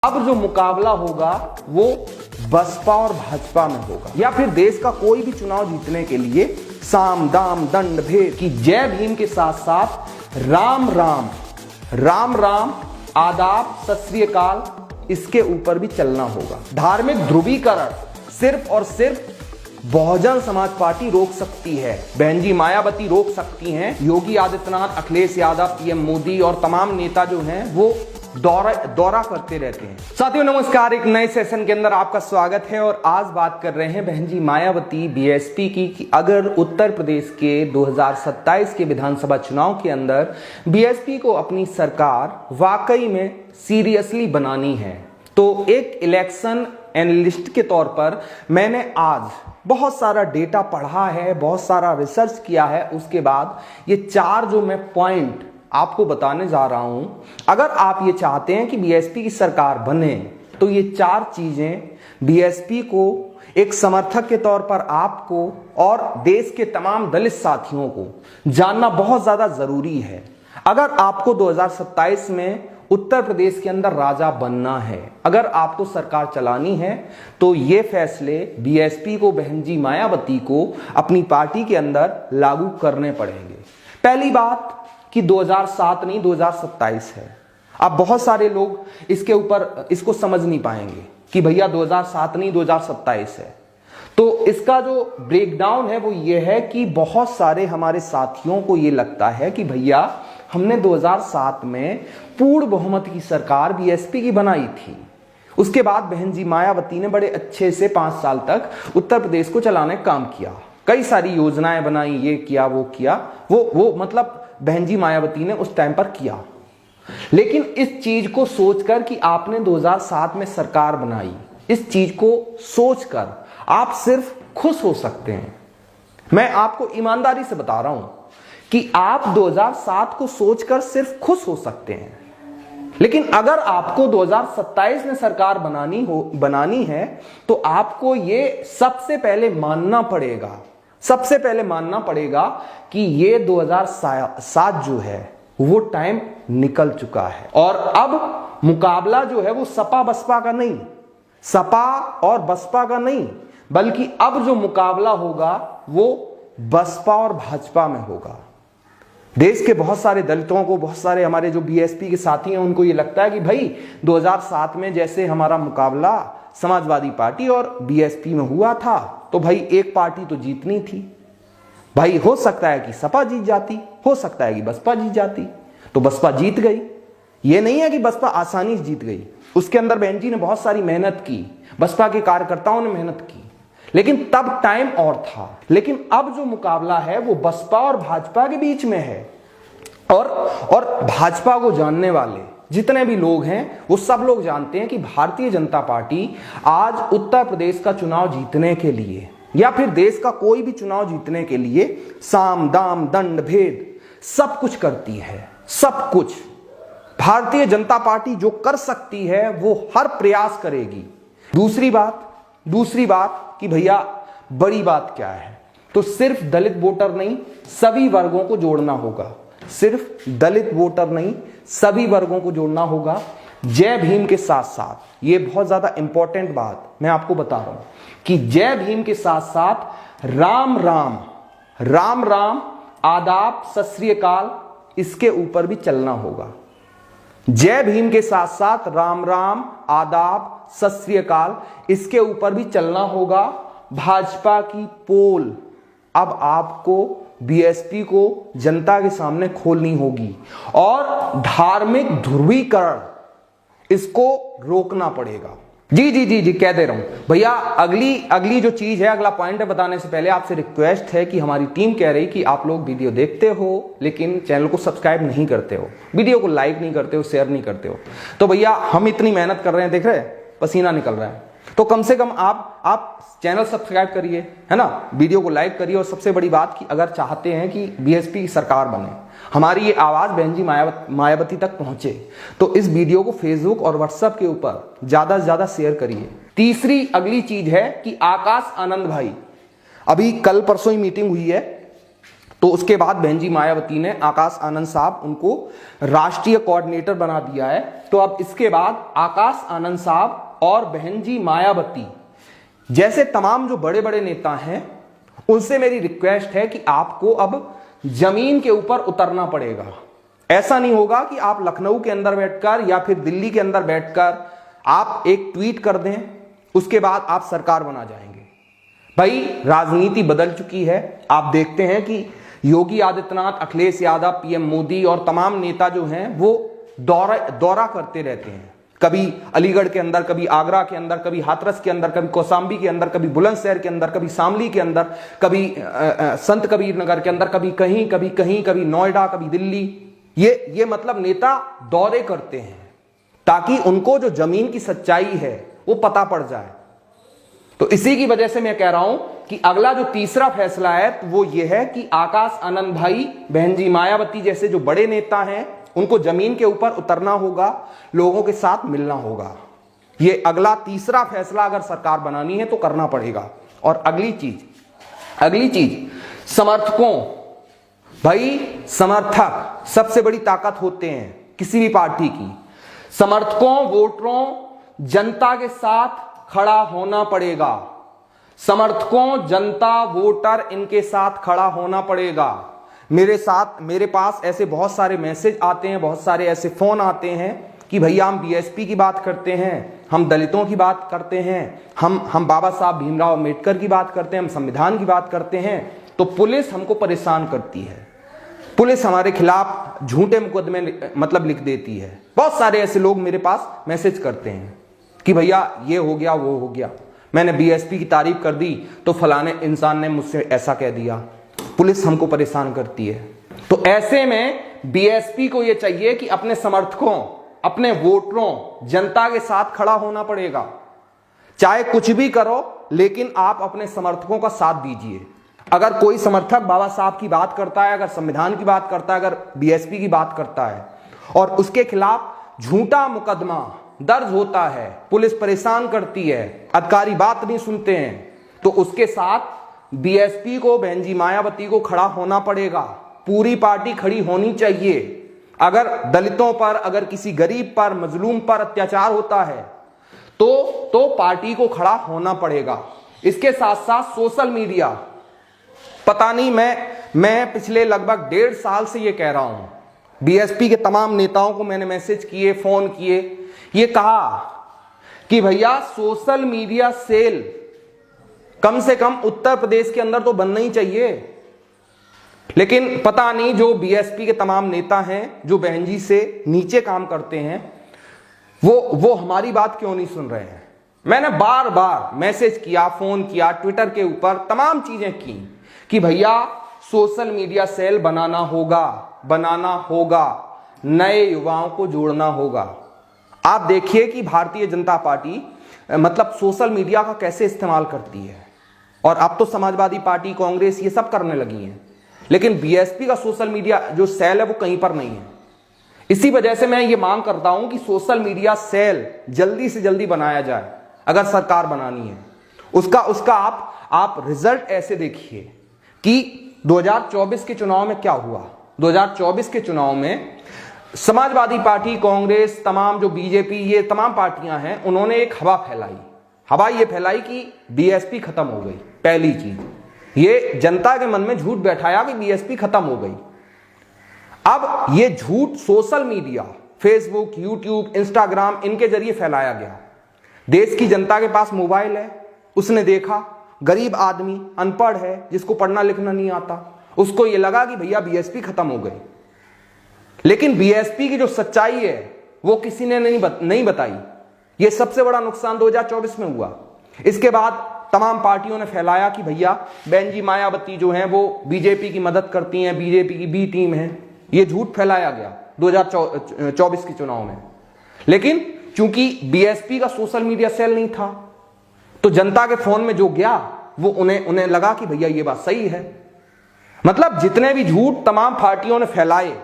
अब जो मुकाबला होगा वो बसपा और भाजपा में होगा, या फिर देश का कोई भी चुनाव जीतने के लिए साम दाम दंड भेद की जय भीम के साथ साथ राम राम राम राम आदाब सत श्री अकाल इसके ऊपर भी चलना होगा। धार्मिक ध्रुवीकरण सिर्फ और सिर्फ बहुजन समाज पार्टी रोक सकती है, बहन जी मायावती रोक सकती हैं, योगी आदित्यनाथ, अखिलेश यादव, पीएम मोदी और तमाम नेता जो हैं वो दौरा करते रहते हैं। साथियों नमस्कार, एक नए सेशन के अंदर आपका स्वागत है और आज बात कर रहे हैं बहन जी मायावती बीएसपी की कि अगर उत्तर प्रदेश के 2027 के विधानसभा चुनाव के अंदर बीएसपी को अपनी सरकार वाकई में सीरियसली बनानी है तो एक इलेक्शन एनालिस्ट के तौर पर मैंने आज बहुत सारा डेटा पढ़ा है, बहुत सारा रिसर्च किया है, उसके बाद ये चार जो मैं पॉइंट आपको बताने जा रहा हूं। अगर आप ये चाहते हैं कि बीएसपी की सरकार बने तो ये चार चीजें बीएसपी को एक समर्थक के तौर पर आपको और देश के तमाम दलित साथियों को जानना बहुत ज्यादा जरूरी है। अगर आपको 2027 में उत्तर प्रदेश के अंदर राजा बनना है, अगर आपको सरकार चलानी है तो ये फैसले बीएसपी को, बहन जी मायावती को अपनी पार्टी के अंदर लागू करने पड़ेंगे। पहली बात कि 2007 नहीं 2027 है। अब बहुत सारे लोग इसके ऊपर इसको समझ नहीं पाएंगे कि भैया 2007 नहीं 2027 है। तो इसका जो ब्रेकडाउन है वो ये है कि बहुत सारे हमारे साथियों को ये लगता है कि भैया हमने 2007 में पूर्ण बहुमत की सरकार बीएसपी की बनाई थी, उसके बाद बहन जी मायावती ने बड़े अच्छे से 5 साल तक उत्तर प्रदेश को चलाने का काम किया, कई सारी योजनाएं बनाई, ये किया वो किया, वो मतलब बहन जी मायावती ने उस टाइम पर किया। लेकिन इस चीज को सोचकर कि आपने 2007 में सरकार बनाई, इस चीज को सोचकर आप सिर्फ खुश हो सकते हैं। मैं आपको ईमानदारी से बता रहा हूं कि आप 2007 को सोचकर सिर्फ खुश हो सकते हैं, लेकिन अगर आपको 2027 में सरकार बनानी है तो आपको ये सबसे पहले मानना पड़ेगा कि ये 2007 जो है वो टाइम निकल चुका है और अब मुकाबला जो है वो सपा और बसपा का नहीं, बल्कि अब जो मुकाबला होगा वो बसपा और भाजपा में होगा। देश के बहुत सारे दलितों को, बहुत सारे हमारे जो बीएसपी के साथी हैं, उनको ये लगता है कि भाई 2007 में जैसे हमारा मुकाबला समाजवादी पार्टी और बीएसपी में हुआ था तो भाई एक पार्टी तो जीतनी थी, भाई हो सकता है कि सपा जीत जाती, हो सकता है कि बसपा जीत जाती, तो बसपा जीत गई। ये नहीं है कि बसपा आसानी से जीत गई, उसके अंदर बहन जी ने बहुत सारी मेहनत की, बसपा के कार्यकर्ताओं ने मेहनत की, लेकिन तब टाइम और था। लेकिन अब जो मुकाबला है वो बसपा और भाजपा के बीच में है और भाजपा को जानने वाले जितने भी लोग हैं वो सब लोग जानते हैं कि भारतीय जनता पार्टी आज उत्तर प्रदेश का चुनाव जीतने के लिए या फिर देश का कोई भी चुनाव जीतने के लिए साम दाम दंड भेद सब कुछ करती है। सब कुछ भारतीय जनता पार्टी जो कर सकती है वो हर प्रयास करेगी। दूसरी बात कि भैया बड़ी बात क्या है, तो सिर्फ दलित वोटर नहीं सभी वर्गों को जोड़ना होगा, सिर्फ दलित वोटर नहीं सभी वर्गों को जोड़ना होगा। जय भीम के साथ साथ, ये बहुत ज्यादा इंपॉर्टेंट बात मैं आपको बता रहा हूं कि जय भीम के साथ साथ राम राम राम राम आदाब सत श्री अकाल इसके ऊपर भी चलना होगा। जय भीम के साथ साथ राम राम आदाब सत श्री अकाल इसके ऊपर भी चलना होगा। भाजपा की पोल अब आपको बीएसपी को जनता के सामने खोलनी होगी और धार्मिक ध्रुवीकरण इसको रोकना पड़ेगा। जी कह दे रहा हूं भैया। अगली जो चीज है, अगला पॉइंट है, बताने से पहले आपसे रिक्वेस्ट है कि हमारी टीम कह रही कि आप लोग वीडियो देखते हो लेकिन चैनल को सब्सक्राइब नहीं करते हो, वीडियो को लाइक नहीं करते हो, शेयर नहीं करते हो। तो भैया हम इतनी मेहनत कर रहे हैं, देख रहे हैं पसीना निकल रहा है, तो कम से कम आप चैनल सब्सक्राइब करिए, है ना, वीडियो को लाइक करिए। और सबसे बड़ी बात कि अगर चाहते हैं कि बीएसपी की सरकार बने, हमारी ये आवाज बहन जी मायावती तक पहुंचे, तो इस वीडियो को फेसबुक और व्हाट्सएप के ऊपर ज्यादा से ज्यादा शेयर करिए। तीसरी अगली चीज है कि आकाश आनंद भाई, अभी कल परसों ही मीटिंग हुई है तो उसके बाद बहन जी मायावती ने आकाश आनंद साहब उनको राष्ट्रीय कोऑर्डिनेटर बना दिया है। तो अब इसके बाद आकाश आनंद साहब और बहन जी मायावती जैसे तमाम जो बड़े बड़े नेता हैं उनसे मेरी रिक्वेस्ट है कि आपको अब जमीन के ऊपर उतरना पड़ेगा। ऐसा नहीं होगा कि आप लखनऊ के अंदर बैठकर या फिर दिल्ली के अंदर बैठकर आप एक ट्वीट कर दें, उसके बाद आप सरकार बना जाएंगे। भाई राजनीति बदल चुकी है। आप देखते हैं कि योगी आदित्यनाथ, अखिलेश यादव, पीएम मोदी और तमाम नेता जो हैं वो दौरा करते रहते हैं। कभी अलीगढ़ के अंदर, कभी आगरा के अंदर, कभी हाथरस के अंदर, कभी कौशाम्बी के अंदर, कभी बुलंदशहर के अंदर, कभी शामली के अंदर, कभी संत कबीर नगर के अंदर, कभी कहीं, कभी कहीं, कभी नोएडा, कभी दिल्ली। ये मतलब नेता दौरे करते हैं ताकि उनको जो जमीन की सच्चाई है वो पता पड़ जाए। तो इसी की वजह से मैं कह रहा हूं कि अगला जो तीसरा फैसला है वो ये है कि आकाश आनंद भाई, बहन जी मायावती जैसे जो बड़े नेता हैं उनको जमीन के ऊपर उतरना होगा, लोगों के साथ मिलना होगा। ये अगला तीसरा फैसला अगर सरकार बनानी है तो करना पड़ेगा। और अगली चीज समर्थकों, भाई समर्थक सबसे बड़ी ताकत होते हैं किसी भी पार्टी की। समर्थकों, वोटरों, जनता के साथ खड़ा होना पड़ेगा। समर्थकों, जनता, वोटर, इनके साथ खड़ा होना पड़ेगा। मेरे पास ऐसे बहुत सारे मैसेज आते हैं, बहुत सारे ऐसे फोन आते हैं कि भैया हम बीएसपी की बात करते हैं, हम दलितों की बात करते हैं, हम बाबा साहब भीमराव अम्बेडकर की बात करते हैं, हम संविधान की बात करते हैं, तो पुलिस हमको परेशान करती है। पुलिस हमारे खिलाफ झूठे मुकदमे मतलब लिख देती है। बहुत सारे ऐसे लोग मेरे पास मैसेज करते हैं कि भैया ये हो गया, वो हो गया, मैंने बीएसपी की तारीफ कर दी तो फलाने इंसान ने मुझसे ऐसा कह दिया। पुलिस हमको परेशान करती है। तो ऐसे में बीएसपी को यह चाहिए कि अपने समर्थकों, अपने वोटरों, जनता के साथ खड़ा होना पड़ेगा। चाहे कुछ भी करो, लेकिन आप अपने समर्थकों का साथ दीजिए। अगर कोई समर्थक बाबा साहब की बात करता है, अगर संविधान की बात करता है, अगर बीएसपी की बात करता है और उसके खिलाफ झूठा मुकदमा दर्ज होता है, पुलिस परेशान करती है, अधिकारी बात नहीं सुनते हैं, तो उसके साथ बीएसपी को, बहन जी मायावती को खड़ा होना पड़ेगा। पूरी पार्टी खड़ी होनी चाहिए। अगर दलितों पर, अगर किसी गरीब पर, मजलूम पर अत्याचार होता है तो पार्टी को खड़ा होना पड़ेगा। इसके साथ साथ सोशल मीडिया, पता नहीं, मैं पिछले लगभग 1.5 साल से ये कह रहा हूं, बीएसपी के तमाम नेताओं को मैंने मैसेज किए, फोन किए, ये कहा कि भैया सोशल मीडिया सेल कम से कम उत्तर प्रदेश के अंदर तो बनना ही चाहिए। लेकिन पता नहीं जो बीएसपी के तमाम नेता हैं, जो बहन जी से नीचे काम करते हैं, वो हमारी बात क्यों नहीं सुन रहे हैं। मैंने बार बार मैसेज किया, फोन किया, ट्विटर के ऊपर तमाम चीजें की कि भैया सोशल मीडिया सेल बनाना होगा, नए युवाओं को जोड़ना होगा। आप देखिए कि भारतीय जनता पार्टी मतलब सोशल मीडिया का कैसे इस्तेमाल करती है, और अब तो समाजवादी पार्टी, कांग्रेस ये सब करने लगी हैं, लेकिन बीएसपी का सोशल मीडिया जो सेल है वो कहीं पर नहीं है। इसी वजह से मैं ये मांग करता हूं कि सोशल मीडिया सेल जल्दी से जल्दी बनाया जाए। अगर सरकार बनानी है, उसका आप रिजल्ट ऐसे देखिए कि 2024 के चुनाव में क्या हुआ। 2024 के चुनाव में समाजवादी पार्टी, कांग्रेस, तमाम जो बीजेपी, ये तमाम पार्टियां हैं, उन्होंने एक हवा ये फैलाई कि बीएसपी खत्म हो गई। पहली चीज, ये जनता के मन में झूठ बैठाया कि बीएसपी खत्म हो गई। अब ये झूठ social media, Facebook, YouTube, Instagram, इनके जरिए फैलाया गया। देश की जनता के पास मोबाइल है, उसने देखा, गरीब आदमी, अनपढ़ है, जिसको पढ़ना लिखना नहीं आता, उसको ये लगा कि भैया बीएसपी खत्म हो गई। लेकिन बीएसपी की जो सच्चाई है वो किसी ने नहीं बताई। ये सबसे बड़ा नुकसान 2024 में हुआ। इसके बाद तमाम पार्टियों ने फैलाया कि भैया बहन जी मायावती जो हैं वो बीजेपी की मदद करती हैं, बीजेपी की बी टीम है। ये झूठ फैलाया गया 2024 के चुनाव में। लेकिन चूंकि बीएसपी का सोशल मीडिया सेल नहीं था, तो जनता के फोन में जो गया वो उन्हें लगा कि भैया ये बात सही है। मतलब जितने भी झूठ तमाम पार्टियों ने फैलाए,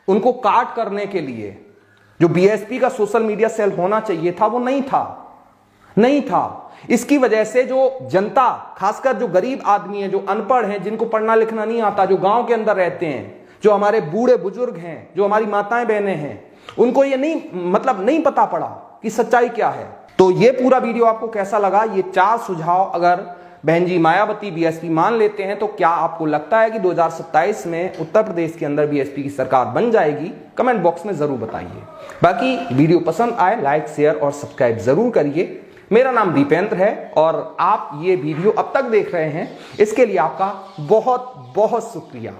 उनको काट करने के लिए जो बीएसपी का सोशल मीडिया सेल होना चाहिए था वो नहीं था। नहीं था। इसकी वजह से जो जनता, खासकर जो गरीब आदमी है, जो अनपढ़ हैं, जिनको पढ़ना लिखना नहीं आता, जो गांव के अंदर रहते हैं, जो हमारे बूढ़े बुजुर्ग हैं, जो हमारी माताएं बहनें हैं, उनको ये नहीं पता पड़ा कि सच्चाई क्या है। तो ये पूरा वीडियो आपको कैसा लगा? ये 4 सुझाव अगर बहन जी मायावती बीएसपी मान लेते हैं तो क्या आपको लगता है कि 2027 में उत्तर प्रदेश के अंदर बीएसपी की सरकार बन जाएगी? कमेंट बॉक्स में जरूर बताइए। बाकी वीडियो पसंद आए लाइक शेयर और सब्सक्राइब जरूर करिए। मेरा नाम दीपेंद्र है और आप ये वीडियो अब तक देख रहे हैं, इसके लिए आपका बहुत बहुत शुक्रिया।